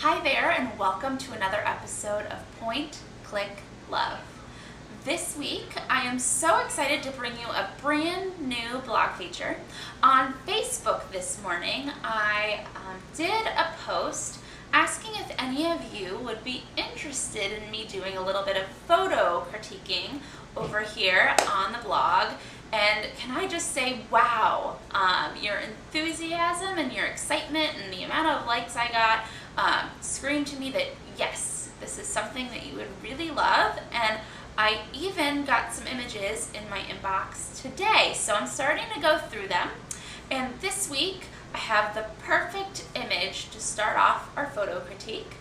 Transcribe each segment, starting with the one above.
Hi there, and welcome to another episode of Point, Click, Love. This week, I am so excited to bring you a brand new blog feature. On Facebook this morning, I did a post asking if any of you would be interested in me doing a little bit of photo critiquing over here on the blog. And can I just say, wow, your enthusiasm and your excitement and the amount of likes I got screamed to me that yes, this is something that you would really love. And I even got some images in my inbox today, so I'm starting to go through them. And this week, I have the perfect image to start off our photo critique.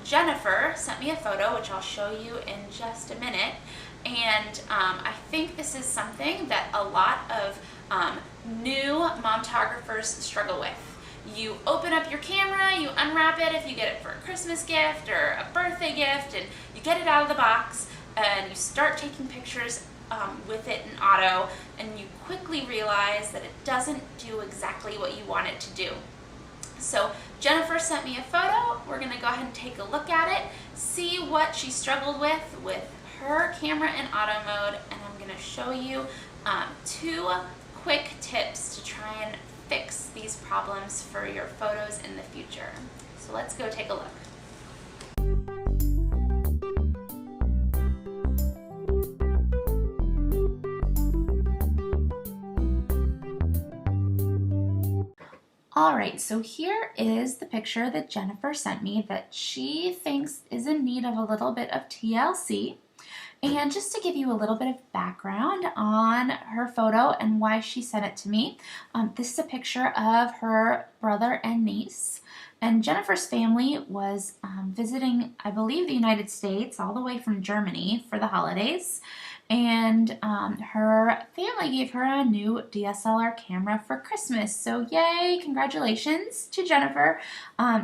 Jennifer sent me a photo, which I'll show you in just a minute. And I think this is something that a lot of new momtographers struggle with. You open up your camera, you unwrap it if you get it for a Christmas gift or a birthday gift, and you get it out of the box and you start taking pictures with it in auto, and you quickly realize that it doesn't do exactly what you want it to do. So Jennifer sent me a photo. We're going to go ahead and take a look at it, see what she struggled with her camera in auto mode, and I'm going to show you two quick tips to try and fix these problems for your photos in the future. So let's go take a look. Alright, so here is the picture that Jennifer sent me that she thinks is in need of a little bit of TLC. And just to give you a little bit of background on her photo and why she sent it to me, this is a picture of her brother and niece. And Jennifer's family was visiting, I believe, the United States, all the way from Germany for the holidays. And her family gave her a new DSLR camera for Christmas. So yay, congratulations to Jennifer.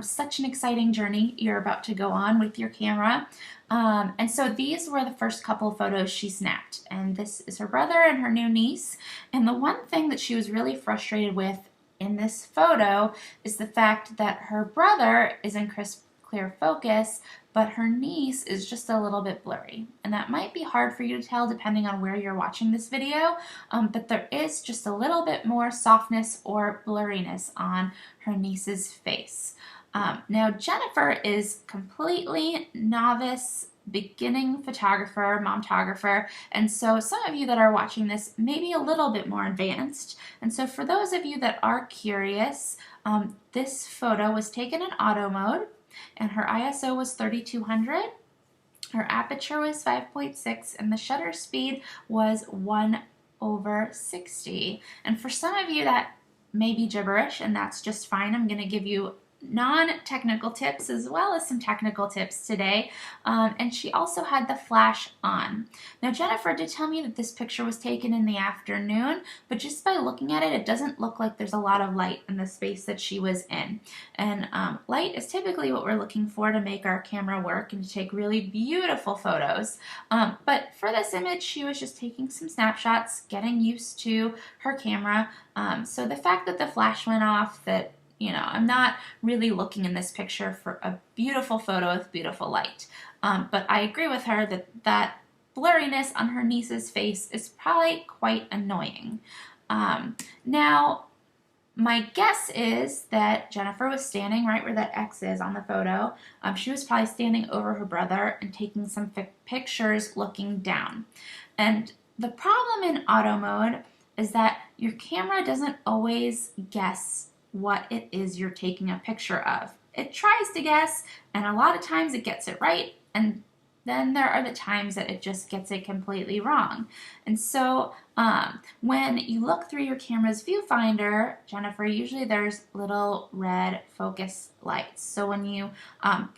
Such an exciting journey you're about to go on with your camera. And so these were the first couple of photos she snapped. And this is her brother and her new niece. And the one thing that she was really frustrated with in this photo is the fact that her brother is in crisp, clear focus, but her niece is just a little bit blurry. And that might be hard for you to tell depending on where you're watching this video, but there is just a little bit more softness or blurriness on her niece's face. Now Jennifer is completely novice, beginning photographer, momtographer, and so some of you that are watching this may be a little bit more advanced. And so for those of you that are curious, this photo was taken in auto mode, and her ISO was 3200, her aperture was 5.6, and the shutter speed was 1/60. And for some of you that may be gibberish, and that's just fine. I'm going to give you non-technical tips as well as some technical tips today. And she also had the flash on. Now Jennifer did tell me that this picture was taken in the afternoon, but just by looking at it, it doesn't look like there's a lot of light in the space that she was in. And light is typically what we're looking for to make our camera work and to take really beautiful photos. But for this image, she was just taking some snapshots, getting used to her camera. So the fact that the flash went off, that I'm not really looking in this picture for a beautiful photo with beautiful light. But I agree with her that that blurriness on her niece's face is probably quite annoying. Now, my guess is that Jennifer was standing right where that X is on the photo. She was probably standing over her brother and taking some pictures looking down. And the problem in auto mode is that your camera doesn't always guess what it is you're taking a picture of. It tries to guess, and a lot of times it gets it right, and then there are the times that it just gets it completely wrong. And so when you look through your camera's viewfinder, Jennifer, usually there's little red focus lights. So when you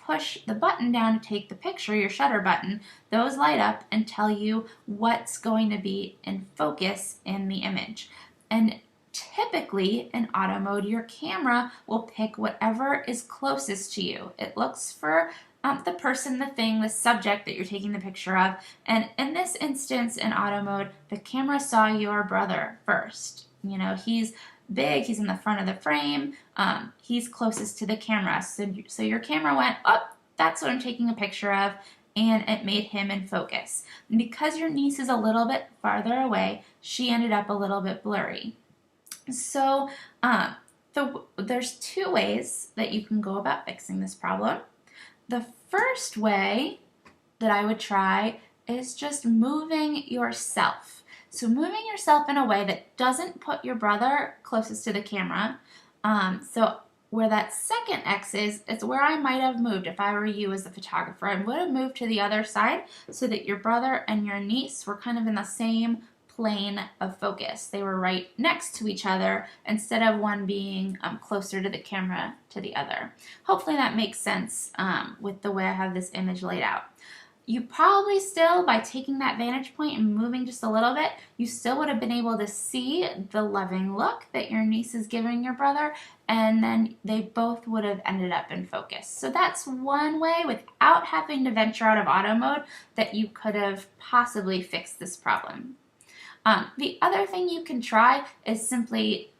push the button down to take the picture, your shutter button, those light up and tell you what's going to be in focus in the image. And typically in auto mode, your camera will pick whatever is closest to you. It looks for the person, the thing, the subject that you're taking the picture of. And in this instance in auto mode, the camera saw your brother first. He's big, he's in the front of the frame, he's closest to the camera. So your camera went, oh, that's what I'm taking a picture of, and it made him in focus. And because your niece is a little bit farther away, she ended up a little bit blurry. So there's two ways that you can go about fixing this problem. The first way that I would try is just moving yourself. So moving yourself in a way that doesn't put your brother closest to the camera. So where that second X is, it's where I might have moved if I were you as the photographer. I would have moved to the other side so that your brother and your niece were kind of in the same plane of focus. They were right next to each other instead of one being closer to the camera to the other. Hopefully that makes sense with the way I have this image laid out. You probably still, by taking that vantage point and moving just a little bit, you still would have been able to see the loving look that your niece is giving your brother, and then they both would have ended up in focus. So that's one way, without having to venture out of auto mode, that you could have possibly fixed this problem. The other thing you can try is simply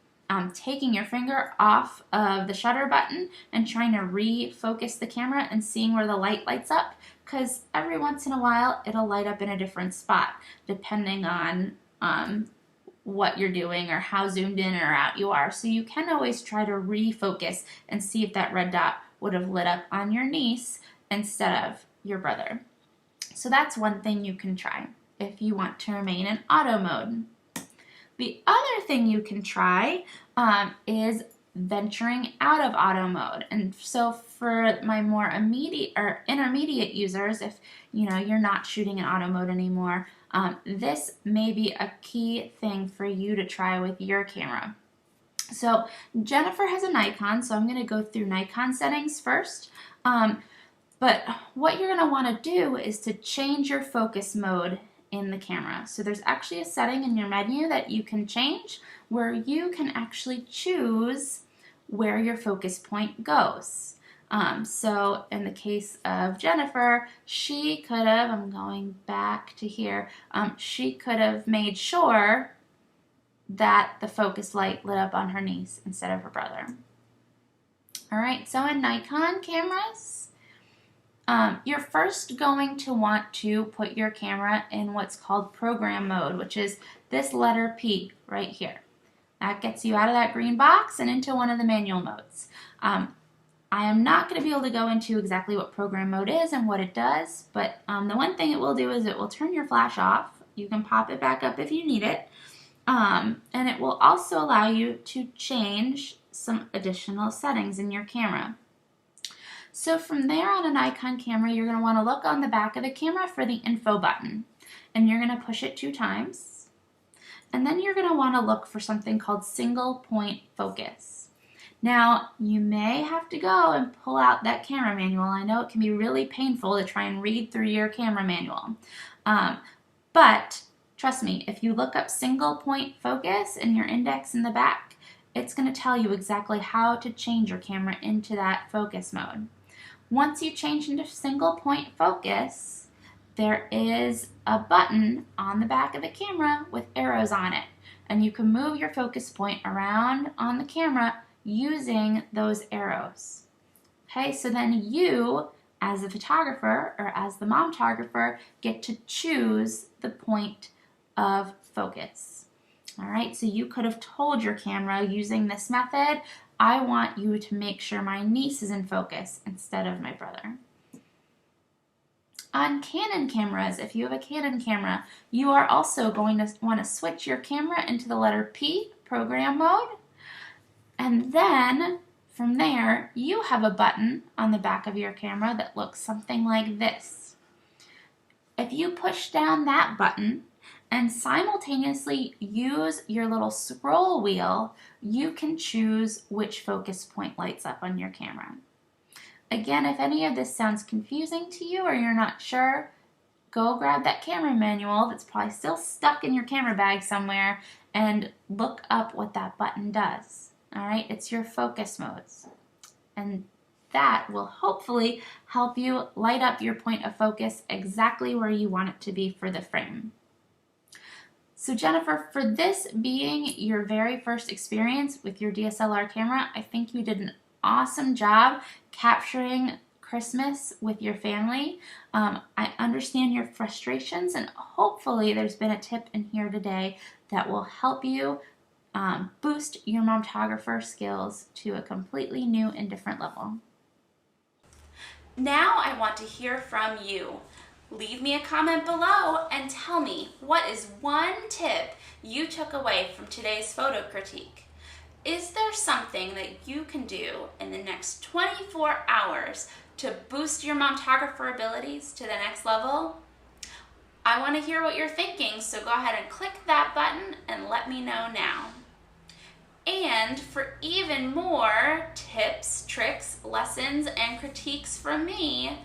taking your finger off of the shutter button and trying to refocus the camera and seeing where the light lights up, because every once in a while it'll light up in a different spot depending on what you're doing or how zoomed in or out you are. So you can always try to refocus and see if that red dot would have lit up on your niece instead of your brother. So that's one thing you can try if you want to remain in auto mode. The other thing you can try is venturing out of auto mode. And so for my more immediate or intermediate users, if you're not shooting in auto mode anymore, this may be a key thing for you to try with your camera. So Jennifer has a Nikon, so I'm going to go through Nikon settings first. But what you're going to want to do is to change your focus mode in the camera. So there's actually a setting in your menu that you can change where you can actually choose where your focus point goes. So in the case of Jennifer, she could have, I'm going back to here, she could have made sure that the focus light lit up on her niece instead of her brother. All right, so in Nikon cameras, you're first going to want to put your camera in what's called program mode, which is this letter P right here. That gets you out of that green box and into one of the manual modes. I am not going to be able to go into exactly what program mode is and what it does, but the one thing it will do is it will turn your flash off. You can pop it back up if you need it, and it will also allow you to change some additional settings in your camera. So from there on a Nikon camera, you're going to want to look on the back of the camera for the info button, and you're going to push it 2 times. And then you're going to want to look for something called single point focus. Now, you may have to go and pull out that camera manual. I know it can be really painful to try and read through your camera manual. But trust me, if you look up single point focus in your index in the back, it's going to tell you exactly how to change your camera into that focus mode. Once you change into single point focus, there is a button on the back of the camera with arrows on it, and you can move your focus point around on the camera using those arrows. Okay, so then you, as the photographer or as the momtographer, get to choose the point of focus. All right, so you could have told your camera using this method, I want you to make sure my niece is in focus instead of my brother. On Canon cameras, if you have a Canon camera, you are also going to want to switch your camera into the letter P, program mode, and then from there, you have a button on the back of your camera that looks something like this. If you push down that button and simultaneously use your little scroll wheel, you can choose which focus point lights up on your camera. Again, if any of this sounds confusing to you or you're not sure, go grab that camera manual that's probably still stuck in your camera bag somewhere and look up what that button does. All right, it's your focus modes. And that will hopefully help you light up your point of focus exactly where you want it to be for the frame. So Jennifer, for this being your very first experience with your DSLR camera, I think you did an awesome job capturing Christmas with your family. I understand your frustrations, and hopefully there's been a tip in here today that will help you boost your momtographer skills to a completely new and different level. Now I want to hear from you. Leave me a comment below and tell me, what is one tip you took away from today's photo critique? Is there something that you can do in the next 24 hours to boost your momtographer abilities to the next level? I want to hear what you're thinking, so go ahead and click that button and let me know now. And for even more tips, tricks, lessons, and critiques from me,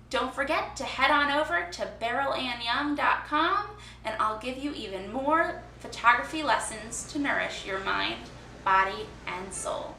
don't forget to head on over to BerylAnnYoung.com, and I'll give you even more photography lessons to nourish your mind, body, and soul.